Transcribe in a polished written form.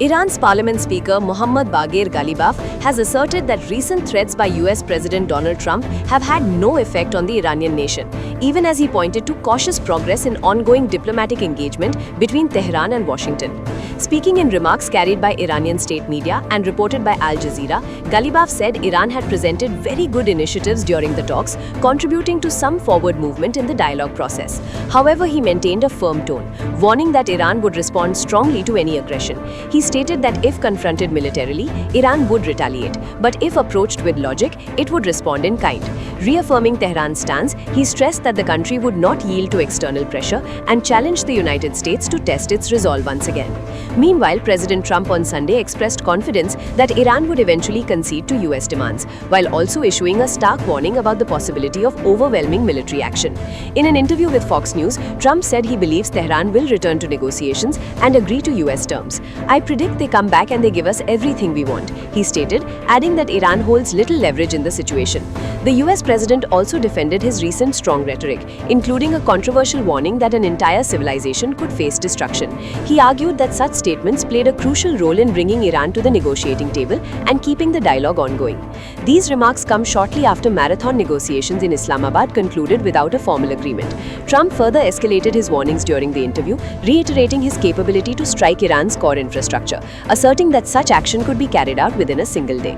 Iran's parliament speaker Mohammad Bagher Ghalibaf has asserted that recent threats by US President Donald Trump have had no effect on the Iranian nation, even as he pointed to cautious progress in ongoing diplomatic engagement between Tehran and Washington. Speaking in remarks carried by Iranian state media and reported by Al Jazeera, Ghalibaf said Iran had presented very good initiatives during the talks, contributing to some forward movement in the dialogue process. However, he maintained a firm tone, warning that Iran would respond strongly to any aggression. He stated that if confronted militarily, Iran would retaliate, but if approached with logic, it would respond in kind. Reaffirming Tehran's stance, he stressed that the country would not yield to external pressure and challenged the United States to test its resolve once again. Meanwhile, President Trump on Sunday expressed confidence that Iran would eventually concede to US demands, while also issuing a stark warning about the possibility of overwhelming military action. In an interview with Fox News, Trump said he believes Tehran will return to negotiations and agree to US terms. "I predict they come back and they give us everything we want," he stated, adding that Iran holds little leverage in the situation. The US president also defended his recent strong rhetoric, including a controversial warning that an entire civilization could face destruction. He argued that such statements played a crucial role in bringing Iran to the negotiating table and keeping the dialogue ongoing. These remarks come shortly after marathon negotiations in Islamabad concluded without a formal agreement. Trump further escalated his warnings during the interview, reiterating his capability to strike Iran's core infrastructure, asserting that such action could be carried out within a single day.